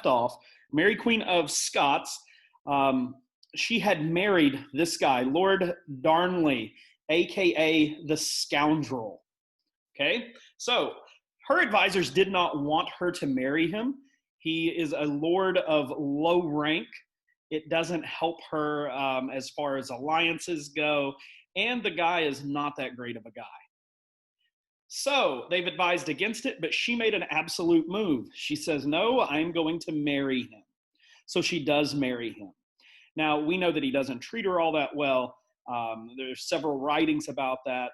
left off, Mary Queen of Scots, she had married this guy, Lord Darnley, aka the Scoundrel. Okay, so her advisors did not want her to marry him. He is a lord of low rank. It doesn't help her as far as alliances go, and the guy is not that great of a guy. So they've advised against it, but she made an absolute move. She says, no, I'm going to marry him. So she does marry him. Now, we know that he doesn't treat her all that well. There's several writings about that.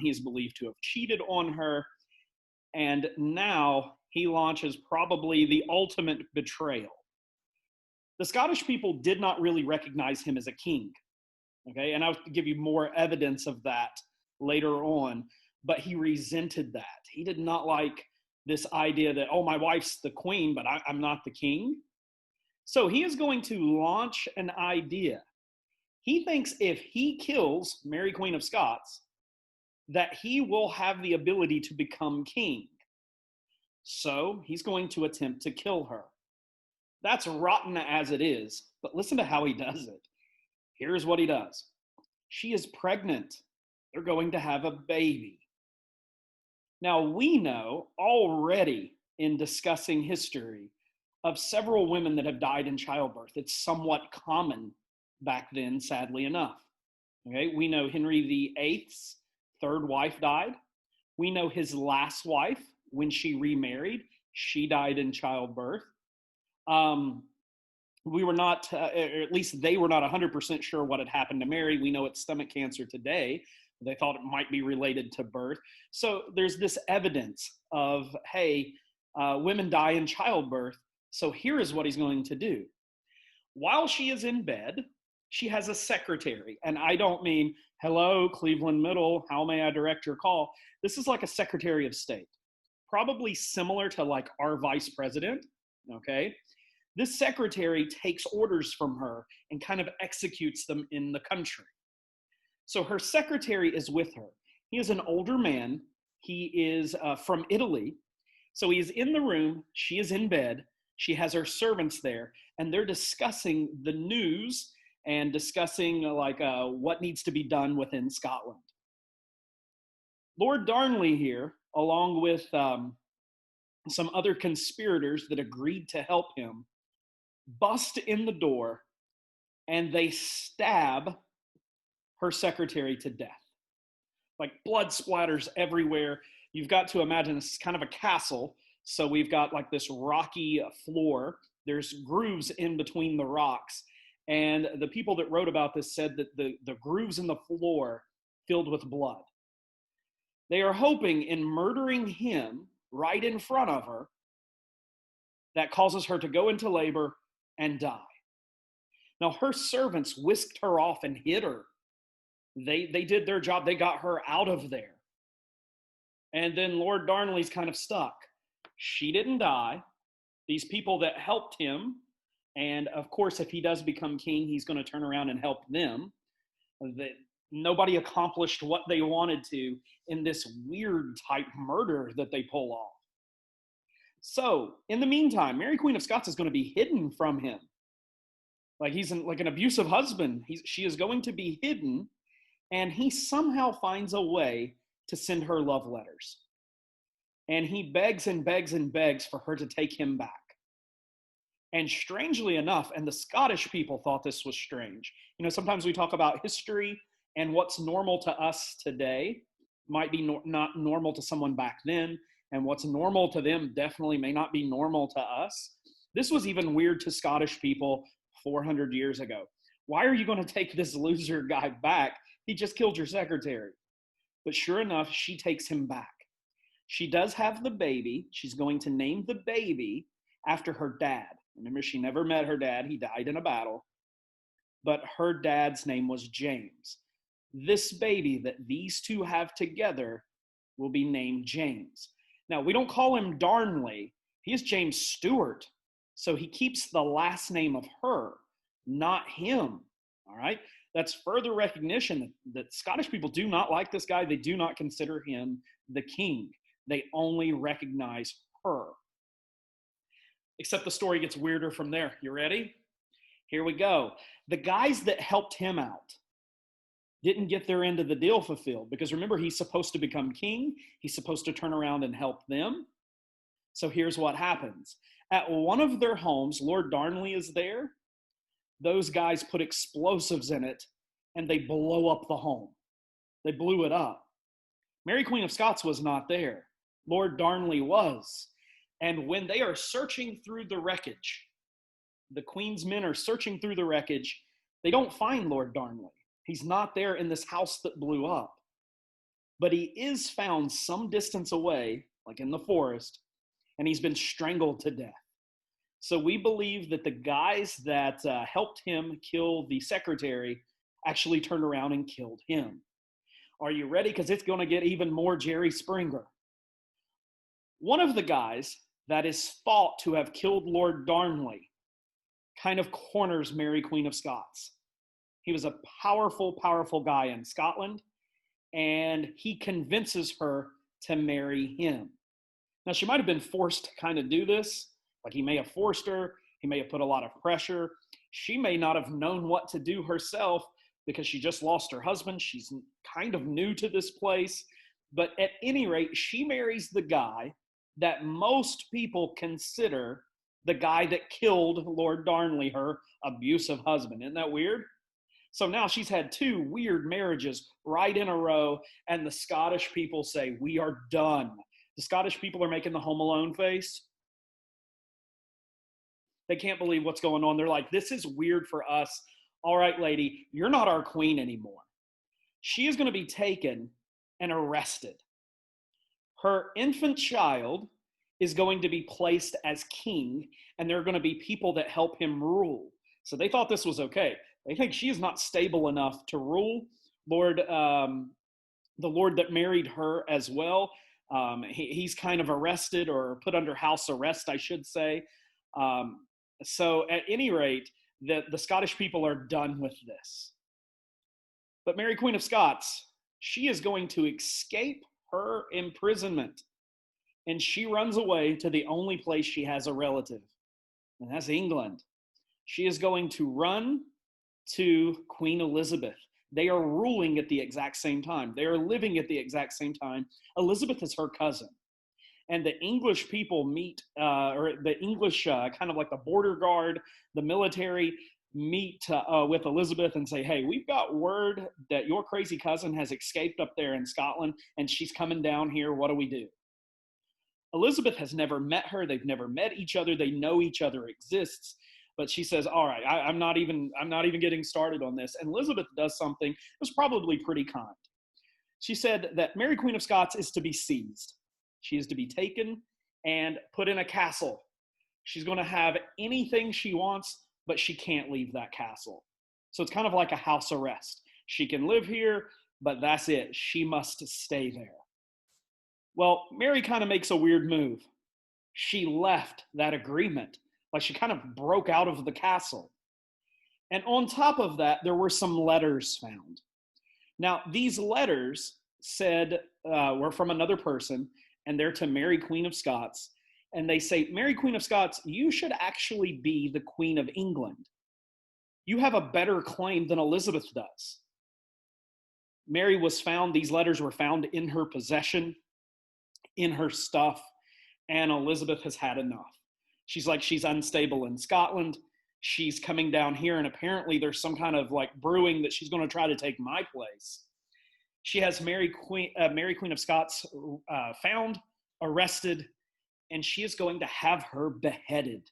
He is believed to have cheated on her. And now he launches probably the ultimate betrayal. The Scottish people did not really recognize him as a king. Okay, and I'll give you more evidence of that later on. But he resented that. He did not like this idea that, oh, my wife's the queen, but I'm not the king. So he is going to launch an idea. He thinks if he kills Mary Queen of Scots, that he will have the ability to become king. So he's going to attempt to kill her. That's rotten as it is, but listen to how he does it. Here's what he does. She is pregnant. They're going to have a baby. Now, we know already in discussing history of several women that have died in childbirth. It's somewhat common back then, sadly enough. Okay, we know Henry VIII's third wife died. We know his last wife, when she remarried, she died in childbirth. We were not, or at least they were not 100% sure what had happened to Mary. We know it's stomach cancer today. They thought it might be related to birth. So there's this evidence of, hey, women die in childbirth. So here is what he's going to do. While she is in bed, she has a secretary. And I don't mean, hello, Cleveland Middle, how may I direct your call? This is like a secretary of state, probably similar to like our vice president, okay? This secretary takes orders from her and kind of executes them in the country. So her secretary is with her. He is an older man. He is from Italy. So he is in the room. She is in bed. She has her servants there, and they're discussing the news and discussing what needs to be done within Scotland. Lord Darnley here, along with some other conspirators that agreed to help him, bust in the door, and they stab her secretary to death. Like blood splatters everywhere. You've got to imagine this is kind of a castle. So we've got like this rocky floor. There's grooves in between the rocks. And the people that wrote about this said that the grooves in the floor filled with blood. They are hoping in murdering him right in front of her, that causes her to go into labor and die. Now her servants whisked her off and hid her. They did their job. They got her out of there. And then Lord Darnley's kind of stuck. She didn't die. These people that helped him, and of course, if he does become king, he's going to turn around and help them. Nobody accomplished what they wanted to in this weird type murder that they pull off. So in the meantime, Mary Queen of Scots is going to be hidden from him. Like he's like an abusive husband. She is going to be hidden. And he somehow finds a way to send her love letters. And he begs and begs and begs for her to take him back. And strangely enough, and the Scottish people thought this was strange. You know, sometimes we talk about history and what's normal to us today might be not normal to someone back then. And what's normal to them definitely may not be normal to us. This was even weird to Scottish people 400 years ago. Why are you going to take this loser guy back? He just killed your secretary. But sure enough, she takes him back. She does have the baby. She's going to name the baby after her dad. Remember, she never met her dad. He died in a battle. But her dad's name was James. This baby that these two have together will be named James. Now, we don't call him Darnley. He is James Stewart. So he keeps the last name of her, not him. All right? That's further recognition that Scottish people do not like this guy. They do not consider him the king. They only recognize her. Except the story gets weirder from there. You ready? Here we go. The guys that helped him out didn't get their end of the deal fulfilled because remember, he's supposed to become king. He's supposed to turn around and help them. So here's what happens. At one of their homes, Lord Darnley is there. Those guys put explosives in it and they blow up the home. They blew it up. Mary Queen of Scots was not there. Lord Darnley was. And when they are searching through the wreckage, the Queen's men are searching through the wreckage, they don't find Lord Darnley. He's not there in this house that blew up. But he is found some distance away, like in the forest, and he's been strangled to death. So we believe that the guys that helped him kill the secretary actually turned around and killed him. Are you ready? Because it's going to get even more Jerry Springer. One of the guys that is thought to have killed Lord Darnley kind of corners Mary Queen of Scots. He was a powerful, powerful guy in Scotland, and he convinces her to marry him. Now, she might have been forced to kind of do this. Like he may have forced her. He may have put a lot of pressure. She may not have known what to do herself because she just lost her husband. She's kind of new to this place. But at any rate, she marries the guy that most people consider the guy that killed Lord Darnley, her abusive husband. Isn't that weird? So now she's had two weird marriages right in a row, and the Scottish people say, we are done. The Scottish people are making the Home Alone face. They can't believe what's going on. They're like, this is weird for us. All right, lady, you're not our queen anymore. She is going to be taken and arrested. Her infant child is going to be placed as king, and there are going to be people that help him rule. So they thought this was okay. They think she is not stable enough to rule. The Lord that married her as well, he's kind of arrested or put under house arrest, I should say. So at any rate, the Scottish people are done with this. But Mary Queen of Scots, she is going to escape her imprisonment. And she runs away to the only place she has a relative, and that's England. She is going to run to Queen Elizabeth. They are ruling at the exact same time. They are living at the exact same time. Elizabeth is her cousin. And the English people meet, or the English, kind of like the border guard, the military, meet with Elizabeth and say, hey, we've got word that your crazy cousin has escaped up there in Scotland, and she's coming down here. What do we do? Elizabeth has never met her. They've never met each other. They know each other exists. But she says, all right, I'm not even getting started on this. And Elizabeth does something that's probably pretty kind. She said that Mary Queen of Scots is to be seized. She is to be taken and put in a castle. She's going to have anything she wants, but she can't leave that castle. So it's kind of like a house arrest. She can live here, but that's it. She must stay there. Well, Mary kind of makes a weird move. She left that agreement. Like she kind of broke out of the castle. And on top of that, there were some letters found. Now, these letters were from another person, and they're to Mary Queen of Scots. And they say, Mary Queen of Scots, you should actually be the Queen of England. You have a better claim than Elizabeth does. Mary was found, these letters were found in her possession, in her stuff, and Elizabeth has had enough. She's unstable in Scotland. She's coming down here, and apparently there's some kind of like brewing that she's going to try to take my place. She has Mary Queen of Scots found, arrested, and she is going to have her beheaded.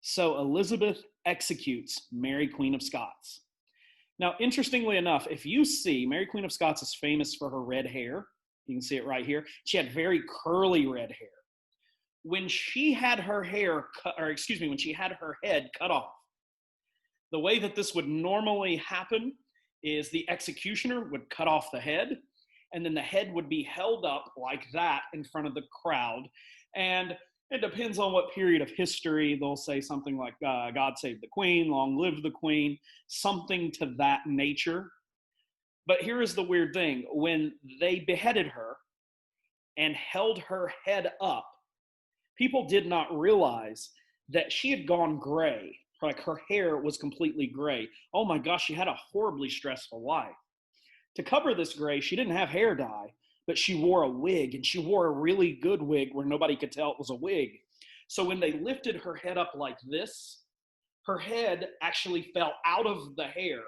So Elizabeth executes Mary Queen of Scots. Now, interestingly enough, if you see, Mary Queen of Scots is famous for her red hair. You can see it right here. She had very curly red hair. When she had her when she had her head cut off, the way that this would normally happen is the executioner would cut off the head, and then the head would be held up like that in front of the crowd. And it depends on what period of history. They'll say something like, God save the Queen, long live the Queen, something to that nature. But here is the weird thing. When they beheaded her and held her head up, people did not realize that she had gone gray. Like her hair was completely gray. Oh my gosh, she had a horribly stressful life. To cover this gray, she didn't have hair dye, but she wore a wig, and she wore a really good wig where nobody could tell it was a wig. So when they lifted her head up like this, her head actually fell out of the hair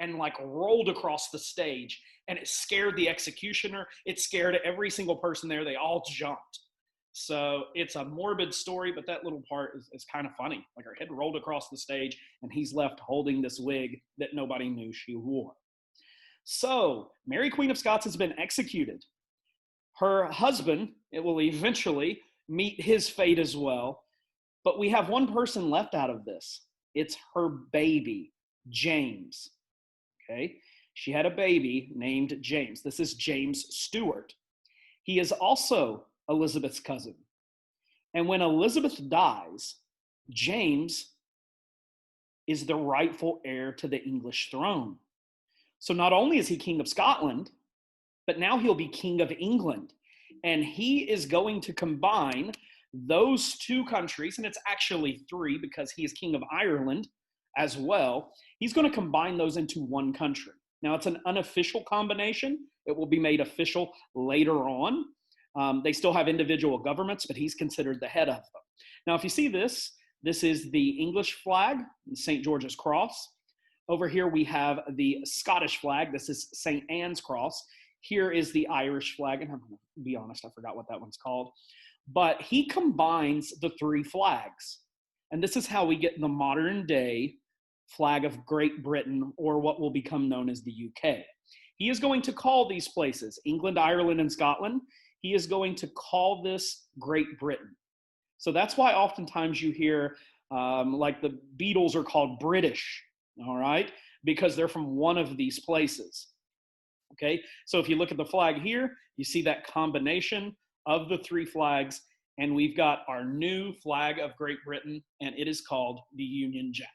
and like rolled across the stage, and it scared the executioner. It scared every single person there. They all jumped. So it's a morbid story, but that little part is kind of funny. Like her head rolled across the stage, and he's left holding this wig that nobody knew she wore. So Mary, Queen of Scots, has been executed. Her husband, it will eventually meet his fate as well. But we have one person left out of this. It's her baby, James. Okay, she had a baby named James. This is James Stuart. He is also Elizabeth's cousin. And when Elizabeth dies, James is the rightful heir to the English throne. So not only is he King of Scotland, but now he'll be King of England. And he is going to combine those two countries, and it's actually three because he is King of Ireland as well. He's going to combine those into one country. Now, it's an unofficial combination. It will be made official later on. They still have individual governments, but he's considered the head of them. Now, if you see this, this is the English flag, St. George's Cross. Over here, we have the Scottish flag. This is St. Anne's Cross. Here is the Irish flag, and I'm going to be honest, I forgot what that one's called. But he combines the three flags. And this is how we get the modern day flag of Great Britain, or what will become known as the UK. He is going to call these places, England, Ireland, and Scotland, he is going to call this Great Britain. So that's why oftentimes you hear like the Beatles are called British, all right? Because they're from one of these places, okay? So if you look at the flag here, you see that combination of the three flags, and we've got our new flag of Great Britain, and it is called the Union Jack.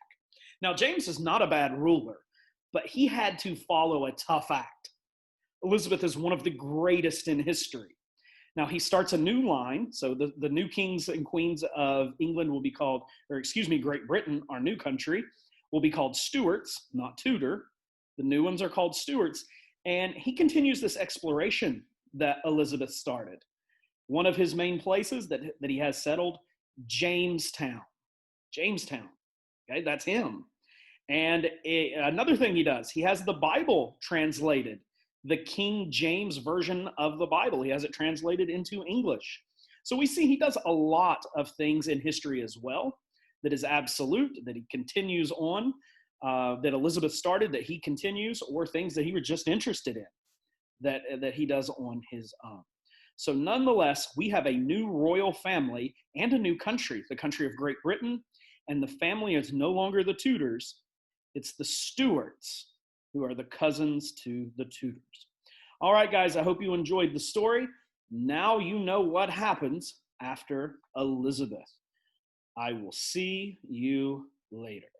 Now, James is not a bad ruler, but he had to follow a tough act. Elizabeth is one of the greatest in history. Now, he starts a new line, so the new kings and queens of England will be called, or excuse me, Great Britain, our new country, will be called Stuarts, not Tudor. The new ones are called Stuarts, and he continues this exploration that Elizabeth started. One of his main places that he has settled, Jamestown. Jamestown, okay, that's him. And another thing he does, he has the Bible translated, the King James version of the Bible. He has it translated into English. So we see he does a lot of things in history as well that is absolute, that he continues on, that Elizabeth started, that he continues, or things that he was just interested in, that he does on his own. So nonetheless, we have a new royal family and a new country, the country of Great Britain, and the family is no longer the Tudors, it's the Stuarts, who are the cousins to the Tudors. All right, guys, I hope you enjoyed the story. Now you know what happens after Elizabeth. I will see you later.